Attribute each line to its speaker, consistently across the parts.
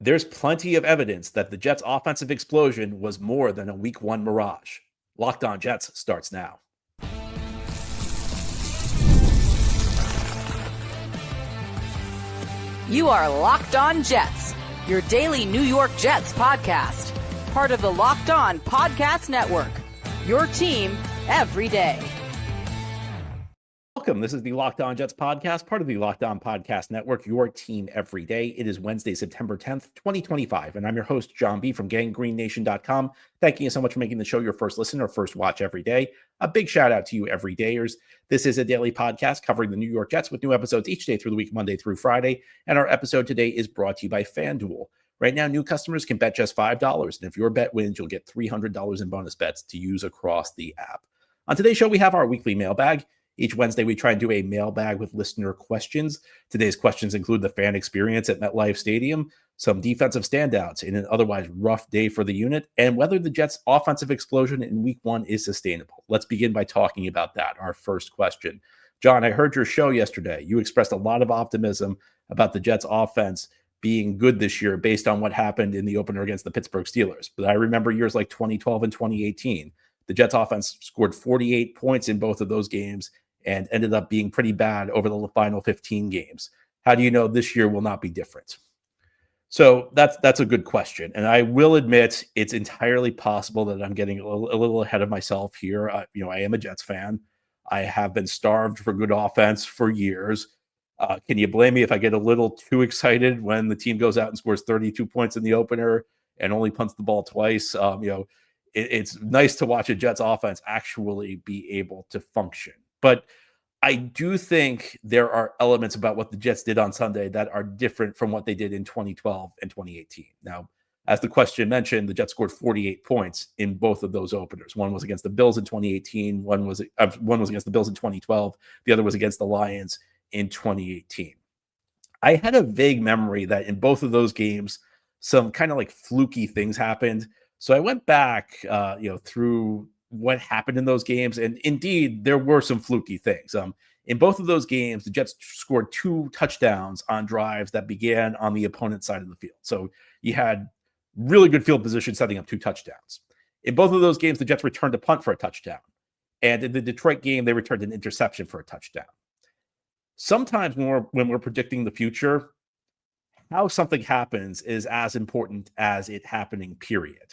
Speaker 1: There's plenty of evidence that the Jets' offensive explosion was more than a Week 1 mirage. Locked On Jets starts now.
Speaker 2: You are Locked On Jets, your daily New York Jets podcast. Part of the Locked On Podcast Network, your team every day.
Speaker 1: Welcome. This is the Locked On Jets podcast, part of the Locked On Podcast Network, your team every day. It is Wednesday, September 10th, 2025, and I'm your host, John B. from GangGreenNation.com. Thanking you so much for making the show your first listen or first watch every day. A big shout out to you everydayers. This is a daily podcast covering the New York Jets with new episodes each day through the week, Monday through Friday, and our episode today is brought to you by FanDuel. Right now, new customers can bet just $5, and if your bet wins, you'll get $300 in bonus bets to use across the app. On today's show, we have our weekly mailbag. Each Wednesday, we try and do a mailbag with listener questions. Today's questions include the fan experience at MetLife Stadium, some defensive standouts in an otherwise rough day for the unit, and whether the Jets' offensive explosion in Week 1 is sustainable. Let's begin by talking about that, our first question. John, I heard your show yesterday. You expressed a lot of optimism about the Jets' offense being good this year based on what happened in the opener against the Pittsburgh Steelers. But I remember years like 2012 and 2018. The Jets' offense scored 48 points in both of those games and ended up being pretty bad over the final 15 games. How do you know this year will not be different? So that's a good question. And I will admit it's entirely possible that I'm getting a little ahead of myself here. I am a Jets fan. I have been starved for good offense for years. Can you blame me if I get a little too excited when the team goes out and scores 32 points in the opener and only punts the ball twice? It's nice to watch a Jets offense actually be able to function. But I do think there are elements about what the Jets did on Sunday that are different from what they did in 2012 and 2018. Now, as the question mentioned, the Jets scored 48 points in both of those openers. One was against the Bills in 2018. One was against the Bills in 2012. The other was against the Lions in 2018. I had a vague memory that in both of those games, some kind of like fluky things happened. So I went back, through what happened in those games. And indeed, there were some fluky things. In both of those games, the Jets scored 2 touchdowns on drives that began on the opponent's side of the field. So you had really good field position setting up 2 touchdowns. In both of those games, the Jets returned a punt for a touchdown. And in the Detroit game, they returned an interception for a touchdown. Sometimes when we're predicting the future, how something happens is as important as it happening, period.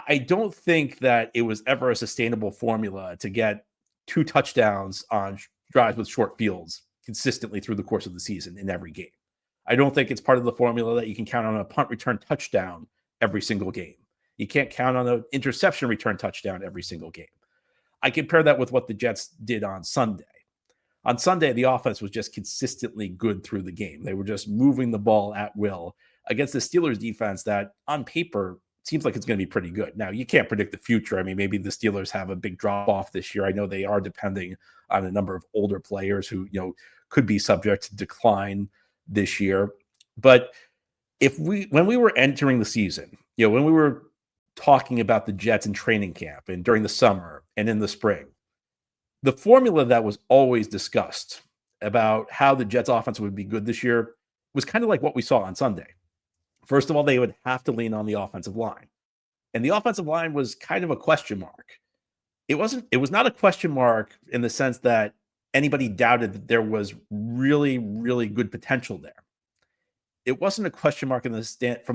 Speaker 1: I don't think that it was ever a sustainable formula to get 2 touchdowns on drives with short fields consistently through the course of the season in every game. I don't think it's part of the formula that you can count on a punt return touchdown every single game. You can't count on an interception return touchdown every single game. I compare that with what the Jets did on Sunday. On Sunday, the offense was just consistently good through the game. They were just moving the ball at will against the Steelers defense that on paper seems like it's going to be pretty good. Now, you can't predict the future. I mean, maybe the Steelers have a big drop off this year. I know they are depending on a number of older players who, could be subject to decline this year. But when we were entering the season, when we were talking about the Jets in training camp and during the summer and in the spring, the formula that was always discussed about how the Jets offense would be good this year was kind of like what we saw on Sunday. First of all, they would have to lean on the offensive line. And the offensive line was kind of a question mark. It was not a question mark in the sense that anybody doubted that there was really, really good potential there. It wasn't a question mark from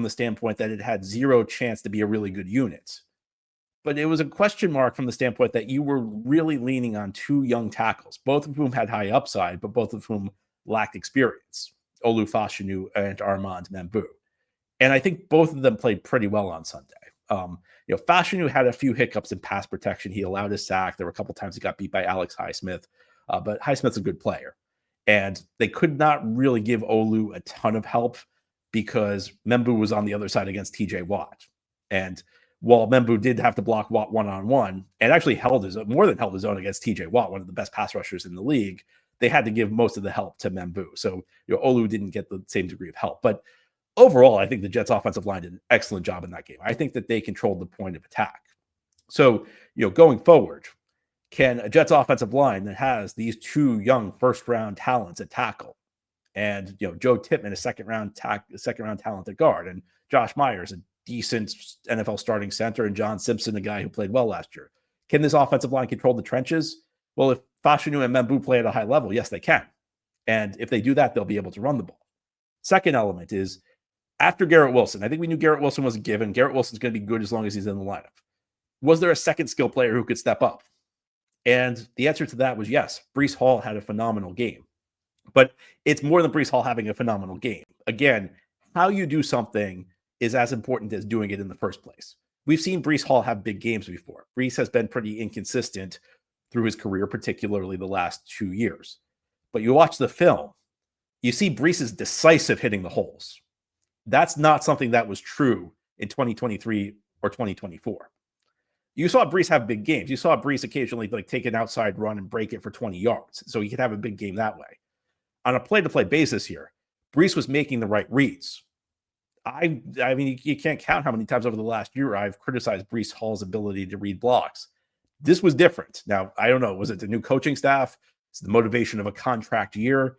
Speaker 1: the standpoint that it had zero chance to be a really good unit. But it was a question mark from the standpoint that you were really leaning on 2 young tackles, both of whom had high upside, but both of whom lacked experience, Olu Fashanu and Armand Membou. And I think both of them played pretty well on Sunday. Fashanu had a few hiccups in pass protection. He allowed a sack. There were a couple times he got beat by Alex Highsmith, but Highsmith's a good player. And they could not really give Olu a ton of help because Membou was on the other side against TJ Watt. And while Membou did have to block Watt one-on-one and actually more than held his own against TJ Watt, one of the best pass rushers in the league, they had to give most of the help to Membou. So Olu didn't get the same degree of help. But overall, I think the Jets offensive line did an excellent job in that game. I think that they controlled the point of attack. So, going forward, can a Jets offensive line that has these 2 young first-round talents at tackle And, Joe Tippmann, a second round talent at guard, and Josh Myers, a decent NFL starting center, and John Simpson, a guy who played well last year. Can this offensive line control the trenches? Well, if Fashanu and Membu play at a high level, yes, they can. And if they do that, they'll be able to run the ball. Second element is after Garrett Wilson. I think we knew Garrett Wilson was a given. Garrett Wilson's going to be good as long as he's in the lineup. Was there a second skill player who could step up? And the answer to that was yes. Breece Hall had a phenomenal game. But it's more than Breece Hall having a phenomenal game. Again, how you do something is as important as doing it in the first place. We've seen Breece Hall have big games before. Breece has been pretty inconsistent through his career, particularly the last 2 years. But you watch the film, you see Breece is decisive hitting the holes. That's not something that was true in 2023 or 2024. You saw Breece have big games. You saw Breece occasionally take an outside run and break it for 20 yards. So he could have a big game that way. On a play-to-play basis here, Breece was making the right reads. I mean, you can't count how many times over the last year I've criticized Breece Hall's ability to read blocks. This was different. Now, I don't know. Was it the new coaching staff? It's the motivation of a contract year.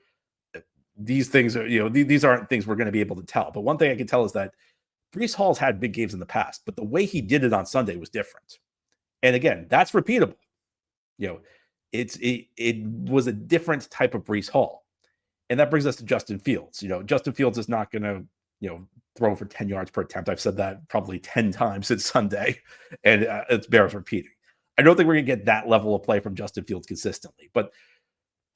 Speaker 1: These things are, these aren't things we're going to be able to tell. But one thing I can tell is that Breece Hall's had big games in the past, but the way he did it on Sunday was different. And again, that's repeatable. It was a different type of Breece Hall. And that brings us to Justin Fields. Justin Fields is not going to, throw for 10 yards per attempt. I've said that probably 10 times since Sunday, and it bears repeating. I don't think we're going to get that level of play from Justin Fields consistently. But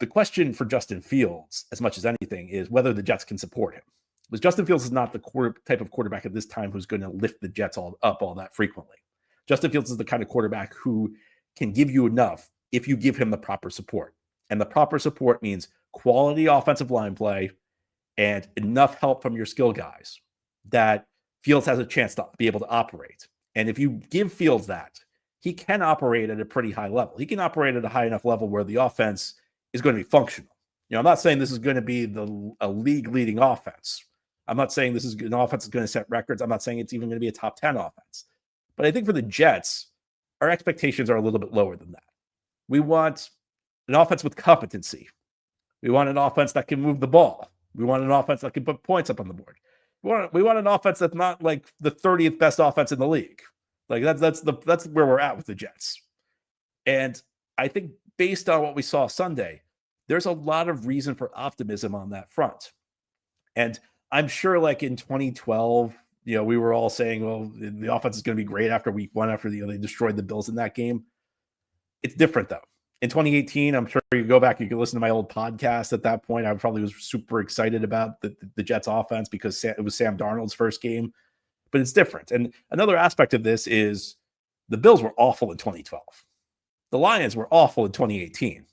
Speaker 1: the question for Justin Fields, as much as anything, is whether the Jets can support him. Because Justin Fields is not the type of quarterback at this time who's going to lift the Jets all that frequently. Justin Fields is the kind of quarterback who can give you enough if you give him the proper support. And the proper support means quality offensive line play and enough help from your skill guys that Fields has a chance to be able to operate. And if you give Fields that, he can operate at a pretty high level. He can operate at a high enough level where the offense is going to be functional. I'm not saying this is going to be a league-leading offense. I'm not saying this is an offense that's going to set records. I'm not saying it's even going to be a top 10 offense. But I think for the Jets, our expectations are a little bit lower than that. We want an offense with competency. We want an offense that can move the ball. We want an offense that can put points up on the board. We want an offense that's not like the 30th best offense in the league. Like that's where we're at with the Jets. And I think based on what we saw Sunday, there's a lot of reason for optimism on that front. And I'm sure like in 2012, we were all saying, well, the offense is going to be great after week one, after they destroyed the Bills in that game. It's different though. In 2018, I'm sure you go back, you can listen to my old podcast at that point. I probably was super excited about the Jets offense because it was Sam Darnold's first game, but it's different. And another aspect of this is the Bills were awful in 2012. The Lions were awful in 2018.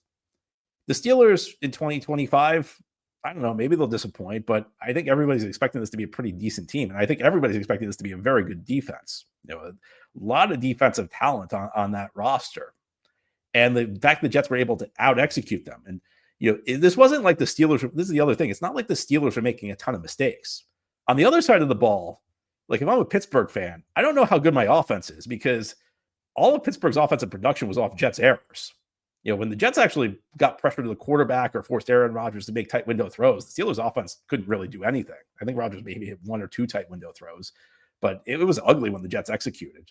Speaker 1: The Steelers in 2025, I don't know, maybe they'll disappoint, but I think everybody's expecting this to be a pretty decent team. And I think everybody's expecting this to be a very good defense. A lot of defensive talent on that roster. And the fact the Jets were able to out-execute them. And, this wasn't like the Steelers. This is the other thing. It's not like the Steelers are making a ton of mistakes. On the other side of the ball, like if I'm a Pittsburgh fan, I don't know how good my offense is because all of Pittsburgh's offensive production was off Jets errors. When the Jets actually got pressure to the quarterback or forced Aaron Rodgers to make tight window throws, the Steelers offense couldn't really do anything. I think Rodgers maybe hit 1 or 2 tight window throws, but it was ugly when the Jets executed.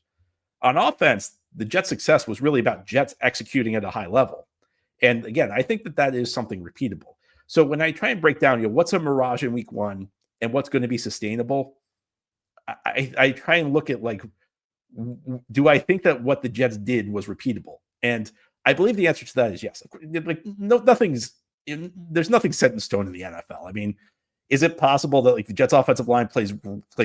Speaker 1: On offense, the Jets' success was really about Jets executing at a high level. And again, I think that is something repeatable. So when I try and break down, what's a mirage in week one and what's going to be sustainable, I try and look at do I think that what the Jets did was repeatable? And I believe the answer to that is yes. There's nothing set in stone in the NFL. I mean, is it possible that the Jets' offensive line plays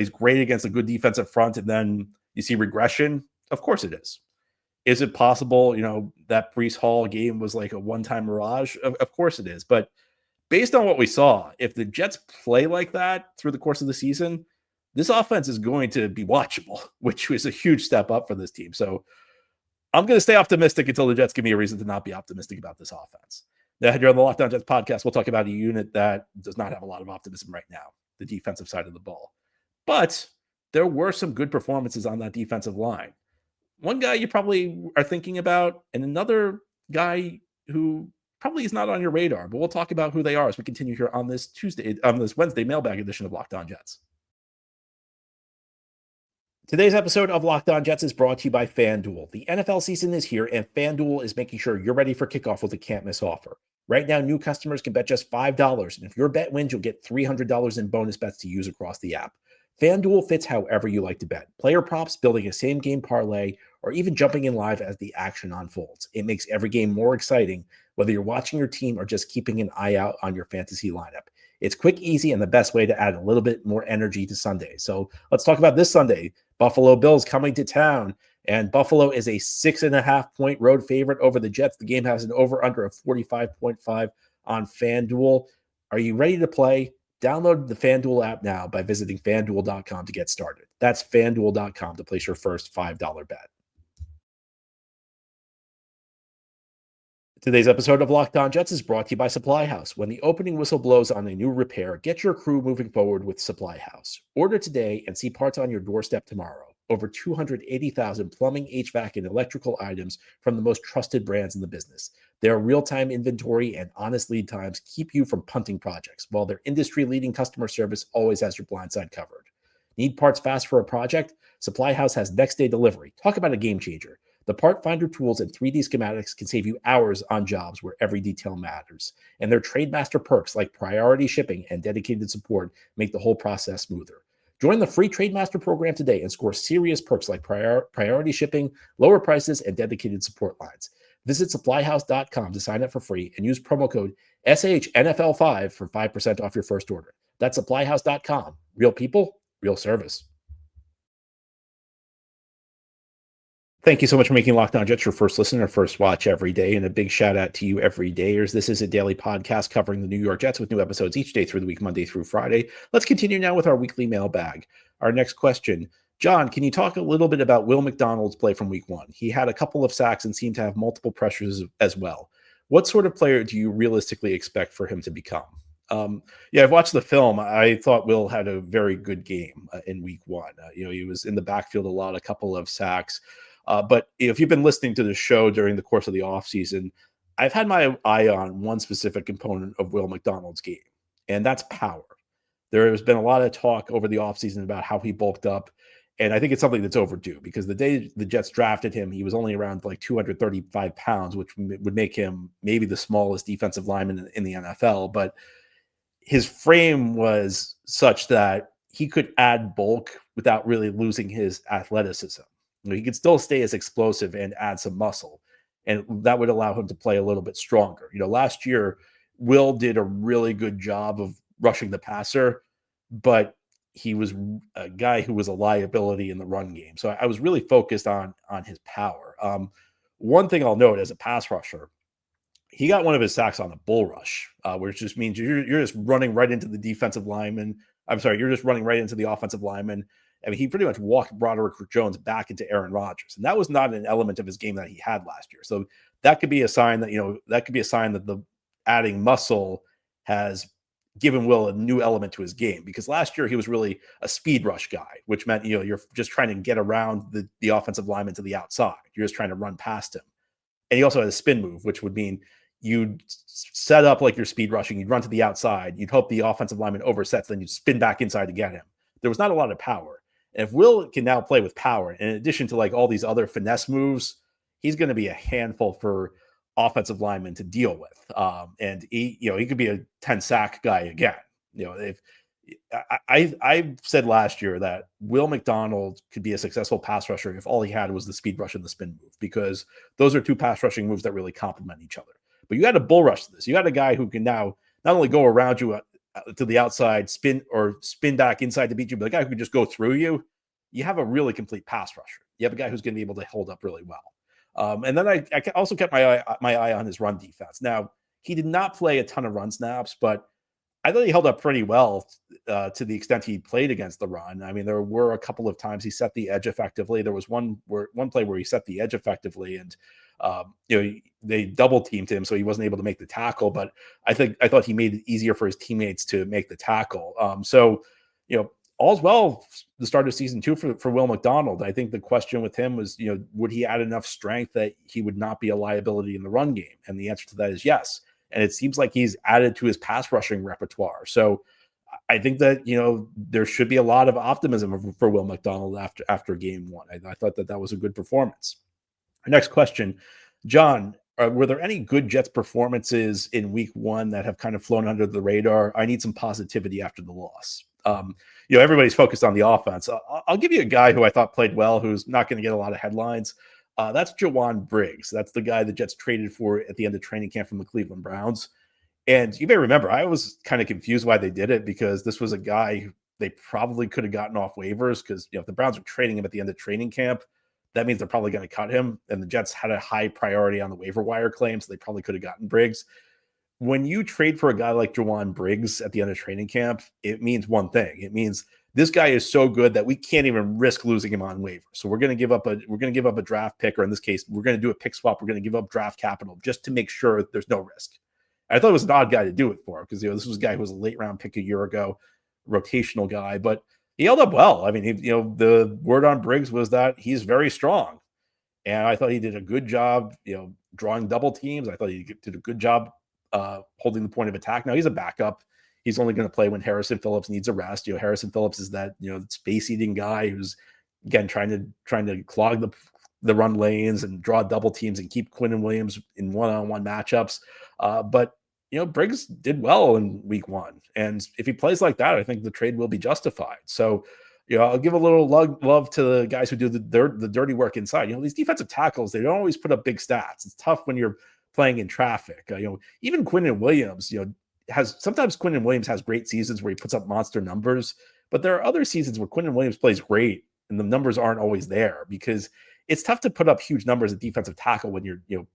Speaker 1: great against a good defensive front and then you see regression? Of course it is. Is it possible, that Breece Hall game was like a one-time mirage? Of course it is. But based on what we saw, if the Jets play like that through the course of the season, this offense is going to be watchable, which is a huge step up for this team. So I'm going to stay optimistic until the Jets give me a reason to not be optimistic about this offense. Now, here on the Lockdown Jets podcast, we'll talk about a unit that does not have a lot of optimism right now, the defensive side of the ball. But there were some good performances on that defensive line. One guy you probably are thinking about, and another guy who probably is not on your radar, but we'll talk about who they are as we continue here on this Wednesday mailbag edition of Locked On Jets. Today's episode of Locked On Jets is brought to you by FanDuel. The NFL season is here, and FanDuel is making sure you're ready for kickoff with a can't-miss offer. Right now, new customers can bet just $5, and if your bet wins, you'll get $300 in bonus bets to use across the app. FanDuel fits however you like to bet. Player props, building a same-game parlay, or even jumping in live as the action unfolds. It makes every game more exciting, whether you're watching your team or just keeping an eye out on your fantasy lineup. It's quick, easy, and the best way to add a little bit more energy to Sunday. So let's talk about this Sunday. Buffalo Bills coming to town, and Buffalo is a 6.5-point road favorite over the Jets. The game has an over-under of 45.5 on FanDuel. Are you ready to play? Download the FanDuel app now by visiting FanDuel.com to get started. That's FanDuel.com to place your first $5 bet. Today's episode of Locked On Jets is brought to you by Supply House. When the opening whistle blows on a new repair, get your crew moving forward with Supply House. Order today and see parts on your doorstep tomorrow. Over 280,000 plumbing, HVAC, and electrical items from the most trusted brands in the business. Their real-time inventory and honest lead times keep you from punting projects, while their industry-leading customer service always has your blind side covered. Need parts fast for a project? Supply House has next-day delivery. Talk about a game changer. The part finder tools and 3D schematics can save you hours on jobs where every detail matters. And their Trademaster perks like priority shipping and dedicated support make the whole process smoother. Join the free Trademaster program today and score serious perks like priority shipping, lower prices, and dedicated support lines. Visit supplyhouse.com to sign up for free and use promo code SHNFL5 for 5% off your first order. That's supplyhouse.com. Real people, real service. Thank you so much for making Locked On Jets your first listen or first watch every day. And a big shout out to you everydayers. This is a daily podcast covering the New York Jets with new episodes each day through the week, Monday through Friday. Let's continue now with our weekly mailbag. Our next question. John, can you talk a little bit about Will McDonald's play from week one? He had a couple of sacks and seemed to have multiple pressures as well. What sort of player do you realistically expect for him to become? I've watched the film. I thought Will had a very good game in week one. He was in the backfield a couple of sacks. But if you've been listening to the show during the course of the offseason, I've had my eye on one specific component of Will McDonald's game, and that's power. There has been a lot of talk over the offseason about how he bulked up, and I think it's something that's overdue because the day the Jets drafted him, he was only around like 235 pounds, which would make him maybe the smallest defensive lineman in the NFL. But his frame was such that he could add bulk without really losing his athleticism. He could still stay as explosive and add some muscle, and that would allow him to play a little bit stronger. Last year, Will did a really good job of rushing the passer, but he was a guy who was a liability in the run game. So I was really focused on his power. One thing I'll note as a pass rusher, he got one of his sacks on a bull rush, which just means you're just running right into the defensive lineman. You're just running right into the offensive lineman. I mean, he pretty much walked Broderick Jones back into Aaron Rodgers, and that was not an element of his game that he had last year. So that could be a sign that the adding muscle has given Will a new element to his game, because last year he was really a speed rush guy, which meant you're just trying to get around the offensive lineman to the outside. You're just trying to run past him, and he also had a spin move, which would mean you'd set up like you're speed rushing, you'd run to the outside, you'd hope the offensive lineman oversets, then you'd spin back inside to get him. There was not a lot of power. And if Will can now play with power, in addition to like all these other finesse moves, he's going to be a handful for offensive linemen to deal with. And he could be a 10 sack guy again. If I said last year that Will McDonald could be a successful pass rusher if all he had was the speed rush and the spin move, because those are two pass rushing moves that really complement each other. But you got a bull rush to this. You got a guy who can now not only go around you to the outside, spin back inside to beat you, but a guy who can just go through you. You have a really complete pass rusher. You have a guy who's going to be able to hold up really well. And then I also kept my eye on his run defense. Now, he did not play a ton of run snaps, but I thought he held up pretty well to the extent he played against the run. I mean, there were a couple of times he set the edge effectively. There was one play where he set the edge effectively, and they double teamed him, so he wasn't able to make the tackle. But I thought he made it easier for his teammates to make the tackle. All's well the start of season 2 for Will McDonald. I think the question with him was, would he add enough strength that he would not be a liability in the run game? And the answer to that is yes. and it seems like he's added to his pass rushing repertoire. So I think that, there should be a lot of optimism for Will McDonald after game one. I thought that was a good performance. Our next question, John, were there any good Jets performances in week one that have kind of flown under the radar? I need some positivity after the loss. Everybody's focused on the offense. I'll give you a guy who I thought played well, who's not going to get a lot of headlines. That's Ja'Wan Briggs. That's the guy the Jets traded for at the end of training camp from the Cleveland Browns. And you may remember, I was kind of confused why they did it, because this was a guy who they probably could have gotten off waivers, because if the Browns are trading him at the end of training camp, that means they're probably going to cut him. And the Jets had a high priority on the waiver wire claim, so they probably could have gotten Briggs. When you trade for a guy like Ja'Wan Briggs at the end of training camp, it means one thing. It means this guy is so good that we can't even risk losing him on waivers. So we're going to give up a draft pick, or in this case, we're going to do a pick swap. We're going to give up draft capital just to make sure there's no risk. I thought it was an odd guy to do it for, because this was a guy who was a late round pick a year ago, rotational guy, but he held up well. I mean, the word on Briggs was that he's very strong, and I thought he did a good job, drawing double teams. I thought he did a good job holding the point of attack. Now he's a backup. He's only going to play when Harrison Phillips needs a rest. Harrison Phillips is that space eating guy who's again trying to clog the run lanes and draw double teams and keep Quinn Williams in one-on-one matchups. But Briggs did well in week one. And if he plays like that, I think the trade will be justified. So, I'll give a little love to the guys who do the dirty work inside. These defensive tackles, they don't always put up big stats. It's tough when you're playing in traffic. Even Quinn Williams, sometimes Quinn Williams has great seasons where he puts up monster numbers, but there are other seasons where Quinn Williams plays great and the numbers aren't always there, because it's tough to put up huge numbers at defensive tackle when you're,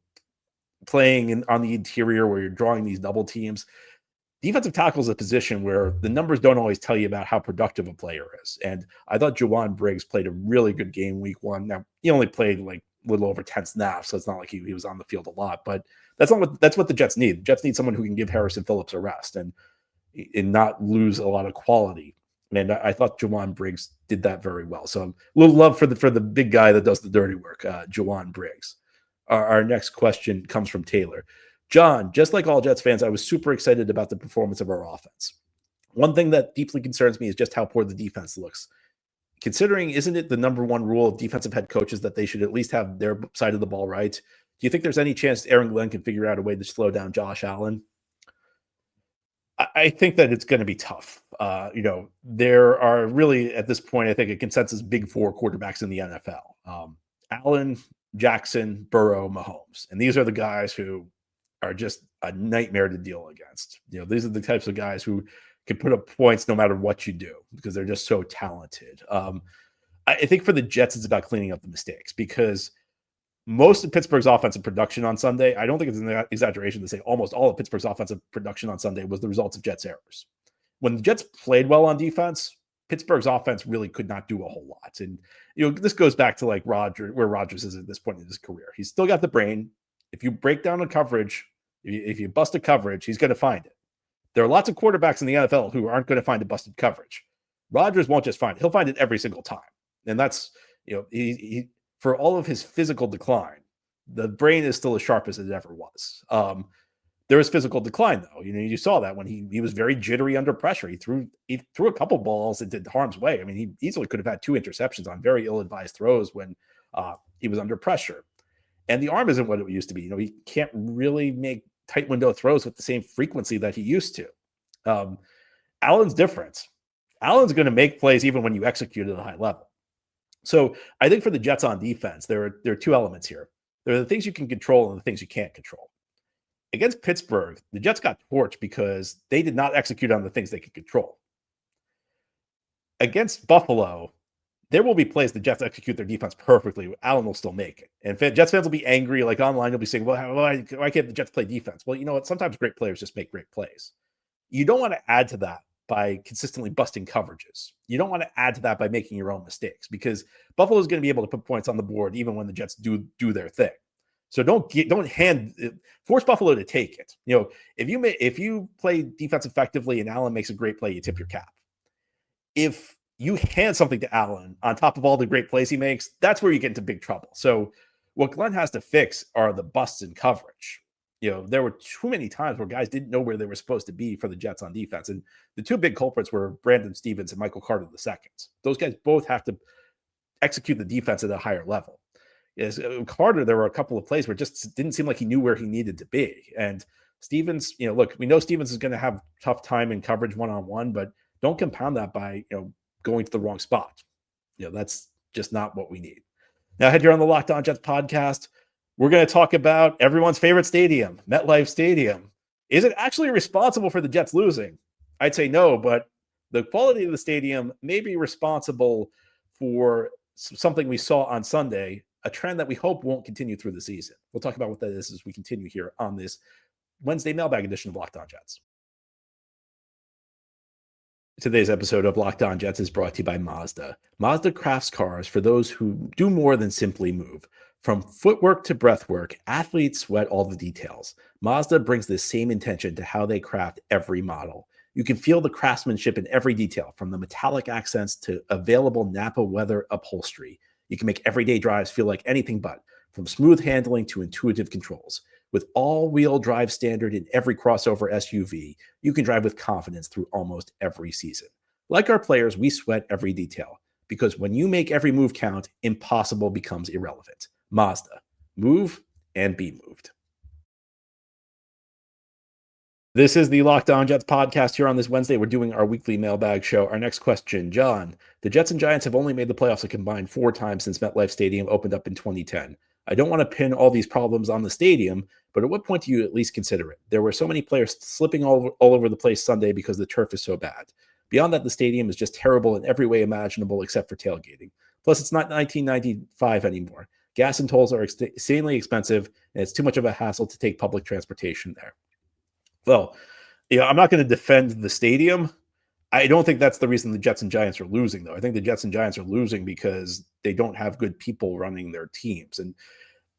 Speaker 1: playing on the interior where you're drawing these double teams. Defensive tackle is a position where the numbers don't always tell you about how productive a player is. And I thought Ja'Wan Briggs played a really good game week one. Now, he only played like a little over 10 snaps, so it's not like he was on the field a lot, but that's what the Jets need. The Jets need someone who can give Harrison Phillips a rest and not lose a lot of quality. And I thought Ja'Wan Briggs did that very well. So a little love for the big guy that does the dirty work, Ja'Wan Briggs. Our next question comes from Taylor. John, just like all Jets fans, I was super excited about the performance of our offense. One thing that deeply concerns me is just how poor the defense looks. Considering, isn't it the number one rule of defensive head coaches that they should at least have their side of the ball right? Do you think there's any chance Aaron Glenn can figure out a way to slow down Josh Allen? I think that it's going to be tough. There are really, at this point, I think a consensus big four quarterbacks in the NFL. Allen, Jackson, Burrow, Mahomes. And these are the guys who are just a nightmare to deal against. These are the types of guys who can put up points no matter what you do, because they're just so talented. I think for the Jets, it's about cleaning up the mistakes, because most of Pittsburgh's offensive production on Sunday, I don't think it's an exaggeration to say almost all of Pittsburgh's offensive production on Sunday was the result of Jets errors. When the Jets played well on defense, Pittsburgh's offense really could not do a whole lot. And, this goes back to like where Rodgers is at this point in his career. He's still got the brain. If you break down a coverage, if you bust a coverage, he's going to find it. There are lots of quarterbacks in the NFL who aren't going to find a busted coverage. Rodgers won't just find it. He'll find it every single time. And that's, he for all of his physical decline, the brain is still as sharp as it ever was. There was physical decline, though. You saw that when he was very jittery under pressure. He threw a couple balls into harm's way. I mean, he easily could have had 2 interceptions on very ill-advised throws when he was under pressure. And the arm isn't what it used to be. He can't really make tight window throws with the same frequency that he used to. Allen's different. Allen's going to make plays even when you execute at a high level. So I think for the Jets on defense, there are 2 elements here. There are the things you can control and the things you can't control. Against Pittsburgh, the Jets got torched because they did not execute on the things they could control. Against Buffalo, there will be plays the Jets execute their defense perfectly. Allen will still make it. And Jets fans will be angry, like online, you'll be saying, well, why can't the Jets play defense? Well, you know what? Sometimes great players just make great plays. You don't want to add to that by consistently busting coverages. You don't want to add to that by making your own mistakes, because Buffalo is going to be able to put points on the board even when the Jets do their thing. So don't force Buffalo to take it. If you play defense effectively and Allen makes a great play, you tip your cap. If you hand something to Allen on top of all the great plays he makes, that's where you get into big trouble. So what Glenn has to fix are the busts in coverage. There were too many times where guys didn't know where they were supposed to be for the Jets on defense. And the two big culprits were Brandon Stevens and Michael Carter II. Those guys both have to execute the defense at a higher level. Carter, there were a couple of plays where it just didn't seem like he knew where he needed to be. And Stevens, look, we know Stevens is going to have tough time in coverage one-on-one, but don't compound that by, going to the wrong spot. That's just not what we need. Now, ahead here on the Locked On Jets podcast, we're going to talk about everyone's favorite stadium, MetLife Stadium. Is it actually responsible for the Jets losing? I'd say no, but the quality of the stadium may be responsible for something we saw on Sunday, a trend that we hope won't continue through the season. We'll talk about what that is as we continue here on this Wednesday mailbag edition of Locked On Jets. Today's episode of Locked On Jets is brought to you by Mazda. Mazda crafts cars for those who do more than simply move. From footwork to breathwork, athletes sweat all the details. Mazda brings this same intention to how they craft every model. You can feel the craftsmanship in every detail, from the metallic accents to available Napa weather upholstery. You can make everyday drives feel like anything but, from smooth handling to intuitive controls. With all-wheel drive standard in every crossover SUV, you can drive with confidence through almost every season. Like our players, we sweat every detail, because when you make every move count, impossible becomes irrelevant. Mazda. Move and be moved. This is the Locked On Jets podcast here on this Wednesday. We're doing our weekly mailbag show. Our next question, John. The Jets and Giants have only made the playoffs a combined 4 times since MetLife Stadium opened up in 2010. I don't want to pin all these problems on the stadium, but at what point do you at least consider it? There were so many players slipping all over the place Sunday because the turf is so bad. Beyond that, the stadium is just terrible in every way imaginable except for tailgating. Plus, it's not 1995 anymore. Gas and tolls are insanely expensive, and it's too much of a hassle to take public transportation there. Well, I'm not going to defend the stadium. I don't think that's the reason the Jets and Giants are losing, though. I think the Jets and Giants are losing because they don't have good people running their teams. And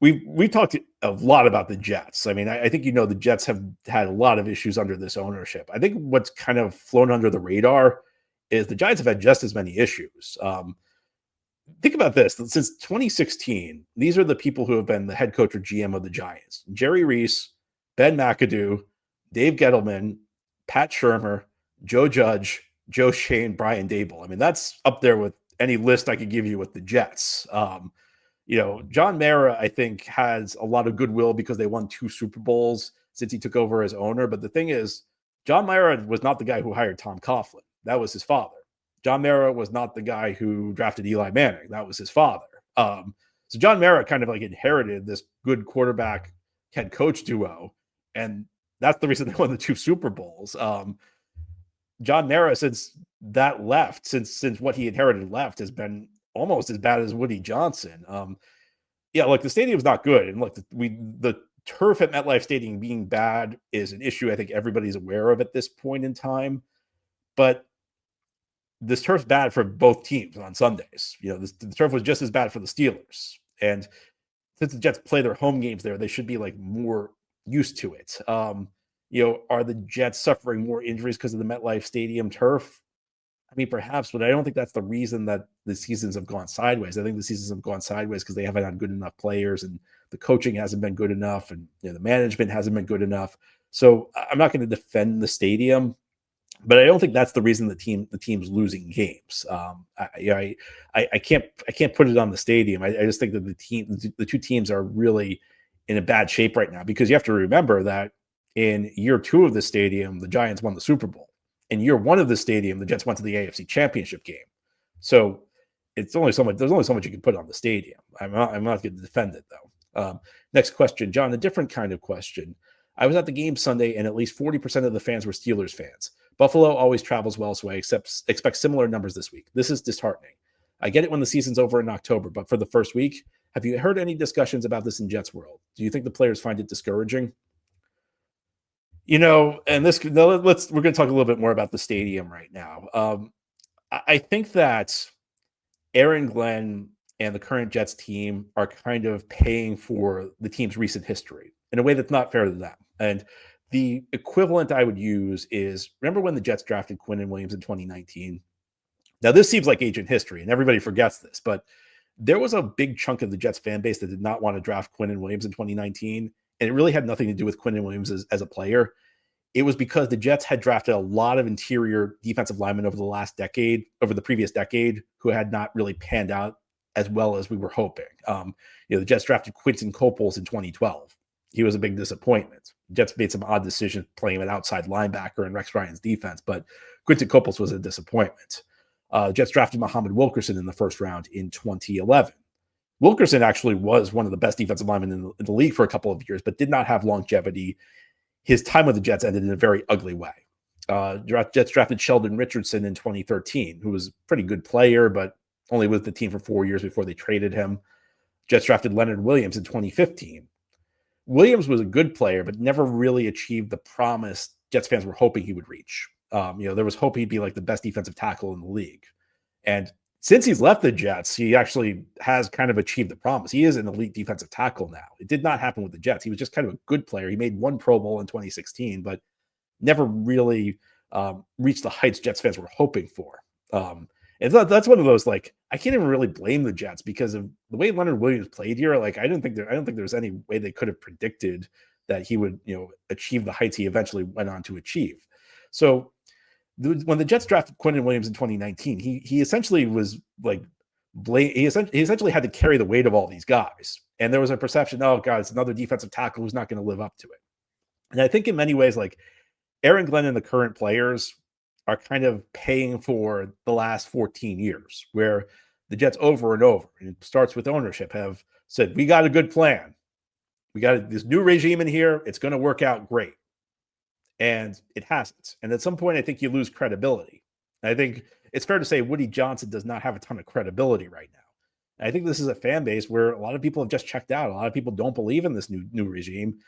Speaker 1: we've talked a lot about the Jets. I mean, I think the Jets have had a lot of issues under this ownership. I think what's kind of flown under the radar is the Giants have had just as many issues. Think about this. Since 2016, these are the people who have been the head coach or GM of the Giants. Jerry Reese, Ben McAdoo, Dave Gettleman, Pat Shurmur, Joe Judge, Joe Shane, Brian Daboll. I mean, that's up there with any list I could give you with the Jets. John Mara, I think, has a lot of goodwill because they won 2 Super Bowls since he took over as owner. But the thing is, John Mara was not the guy who hired Tom Coughlin. That was his father. John Mara was not the guy who drafted Eli Manning. That was his father. So John Mara kind of like inherited this good quarterback head coach duo. And that's the reason they won the 2 Super Bowls. John Mara, since that left, since what he inherited left, has been almost as bad as Woody Johnson. Look, the stadium's not good. And look, the turf at MetLife Stadium being bad is an issue I think everybody's aware of at this point in time. But this turf's bad for both teams on Sundays. The turf was just as bad for the Steelers. And since the Jets play their home games there, they should be like more used to it. Are the Jets suffering more injuries because of the MetLife Stadium turf? I mean, perhaps, but I don't think that's the reason that the seasons have gone sideways. I think the seasons have gone sideways because they haven't had good enough players, and the coaching hasn't been good enough, and the management hasn't been good enough. So I'm not going to defend the stadium, but I don't think that's the reason the team's losing games. I can't put it on the stadium. I just think that the 2 teams are really in a bad shape right now, because you have to remember that in year 2 of the stadium, the Giants won the Super Bowl. In year 1 of the stadium, the Jets went to the AFC Championship game. So there's only so much you can put on the stadium. I'm not going to defend it, though. Next question, John, a different kind of question. I was at the game Sunday, and at least 40% of the fans were Steelers fans. Buffalo always travels well, so I expect similar numbers this week. This is disheartening. I get it when the season's over in October, but for the first week, have you heard any discussions about this in Jets world? Do you think the players find it discouraging? And we're going to talk a little bit more about the stadium right now. I think that Aaron Glenn and the current Jets team are kind of paying for the team's recent history in a way that's not fair to them. And the equivalent I would use is, remember when the Jets drafted Quinnen Williams in 2019? Now, this seems like ancient history, and everybody forgets this, but there was a big chunk of the Jets fan base that did not want to draft Quinnen Williams in 2019. and it really had nothing to do with Quinnen Williams as a player. It was because the Jets had drafted a lot of interior defensive linemen over the previous decade, who had not really panned out as well as we were hoping. The Jets drafted Quinton Coples in 2012. He was a big disappointment. Jets made some odd decisions playing him at outside linebacker in Rex Ryan's defense, but Quinton Coples was a disappointment. Jets drafted Muhammad Wilkerson in the first round in 2011. Wilkerson actually was one of the best defensive linemen in the league for a couple of years, but did not have longevity. His time with the Jets ended in a very ugly way. Jets drafted Sheldon Richardson in 2013, who was a pretty good player, but only with the team for 4 years before they traded him. Jets drafted Leonard Williams in 2015. Williams was a good player, but never really achieved the promise Jets fans were hoping he would reach. There was hope he'd be like the best defensive tackle in the league. And since he's left the Jets, he actually has kind of achieved the promise. He is an elite defensive tackle now. It did not happen with the Jets. He was just kind of a good player. He made one Pro Bowl in 2016, but never really reached the heights Jets fans were hoping for. And that's one of those, like, I can't even really blame the Jets because of the way Leonard Williams played here. Like, I don't think there's any way they could have predicted that he would, achieve the heights he eventually went on to achieve. So when the Jets drafted Quinnen Williams in 2019, he essentially was like, he essentially had to carry the weight of all these guys. And there was a perception, oh God, it's another defensive tackle who's not going to live up to it. And I think in many ways, like, Aaron Glenn and the current players are kind of paying for the last 14 years, where the Jets over and over, and it starts with ownership, have said, we got a good plan. We got this new regime in here. It's going to work out great. And it hasn't. And at some point, I think you lose credibility. And I think it's fair to say Woody Johnson does not have a ton of credibility right now. And I think this is a fan base where a lot of people have just checked out. A lot of people don't believe in this new regime.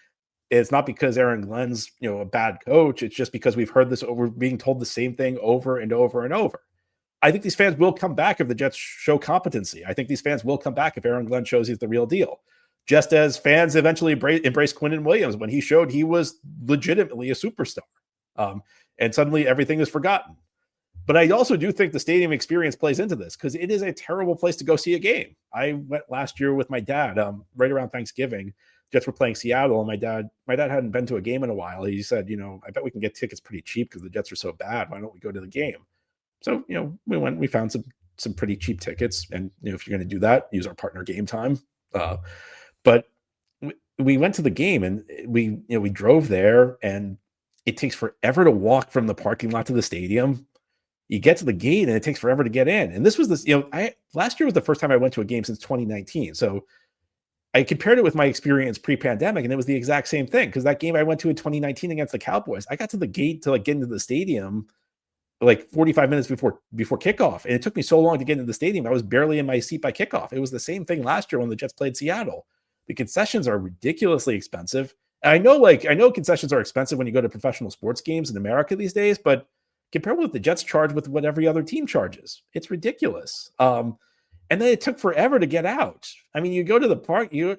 Speaker 1: It's not because Aaron Glenn's, a bad coach. It's just because we've heard this over, being told the same thing over and over and over. I think these fans will come back if the Jets show competency. I think these fans will come back if Aaron Glenn shows he's the real deal. Just as fans eventually embraced Quinnen Williams when he showed he was legitimately a superstar. And suddenly everything is forgotten. But I also do think the stadium experience plays into this, because it is a terrible place to go see a game. I went last year with my dad, right around Thanksgiving. Jets were playing Seattle, and my dad hadn't been to a game in a while. He said, I bet we can get tickets pretty cheap because the Jets are so bad. Why don't we go to the game? So, we went, we found some pretty cheap tickets. And, if you're going to do that, use our partner Game Time. But we went to the game, and we drove there, and it takes forever to walk from the parking lot to the stadium. You get to the gate, and it takes forever to get in. And this was last year was the first time I went to a game since 2019. So I compared it with my experience pre-pandemic, and it was the exact same thing, because that game I went to in 2019 against the Cowboys, I got to the gate to get into the stadium like 45 minutes before kickoff, and it took me so long to get into the stadium. I was barely in my seat by kickoff. It was the same thing last year when the Jets played Seattle. The concessions are ridiculously expensive. And I know concessions are expensive when you go to professional sports games in America these days, but compare what the Jets charge with what every other team charges. It's ridiculous. And then it took forever to get out. I mean, you go to the park, you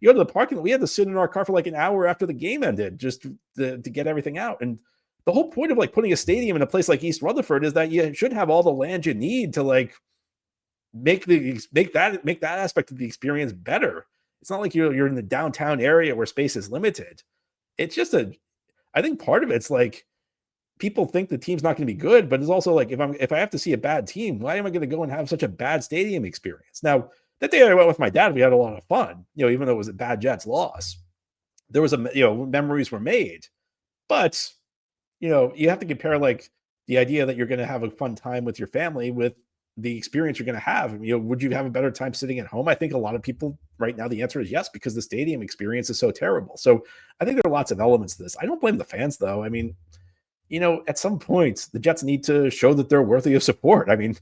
Speaker 1: go to the parking lot. We had to sit in our car for like an hour after the game ended just to get everything out. And the whole point of putting a stadium in a place like East Rutherford is that you should have all the land you need to make that aspect of the experience better. It's not like you're in the downtown area where space is limited. It's just I think part of it's people think the team's not going to be good, but it's also if I have to see a bad team, why am I going to go and have such a bad stadium experience? Now, that day I went with my dad, we had a lot of fun, even though it was a bad Jets loss. There was memories were made, but you have to compare the idea that you're going to have a fun time with your family with the experience you're going to have. Would you have a better time sitting at home? I think a lot of people right now, the answer is yes, because the stadium experience is so terrible. So I think there are lots of elements to this. I don't blame the fans though. I mean, at some point, the Jets need to show that they're worthy of support. I mean,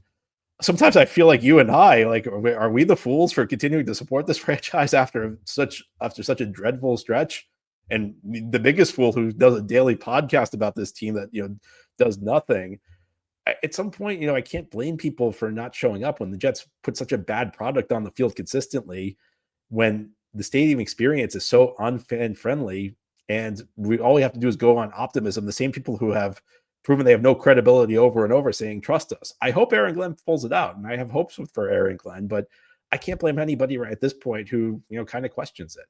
Speaker 1: sometimes I feel like you and I, are we the fools for continuing to support this franchise after such a dreadful stretch? And the biggest fool who does a daily podcast about this team that, does nothing. At some point, I can't blame people for not showing up when the Jets put such a bad product on the field consistently, when the stadium experience is so unfan friendly. And all we have to do is go on optimism. The same people who have proven they have no credibility over and over saying, trust us. I hope Aaron Glenn pulls it out, and I have hopes for Aaron Glenn, but I can't blame anybody right at this point who, kind of questions it.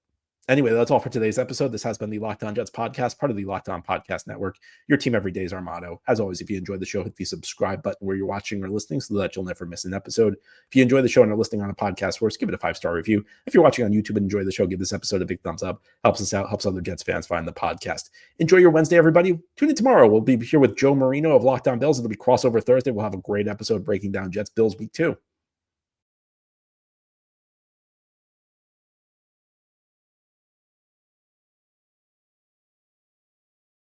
Speaker 1: Anyway, that's all for today's episode. This has been the Locked On Jets podcast, part of the Locked On Podcast Network. Your team every day is our motto. As always, if you enjoyed the show, hit the subscribe button where you're watching or listening so that you'll never miss an episode. If you enjoy the show and are listening on a podcast source, give it a 5-star review. If you're watching on YouTube and enjoy the show, give this episode a big thumbs up. Helps us out, helps other Jets fans find the podcast. Enjoy your Wednesday, everybody. Tune in tomorrow. We'll be here with Joe Marino of Locked On Bills. It'll be crossover Thursday. We'll have a great episode breaking down Jets Bills week 2.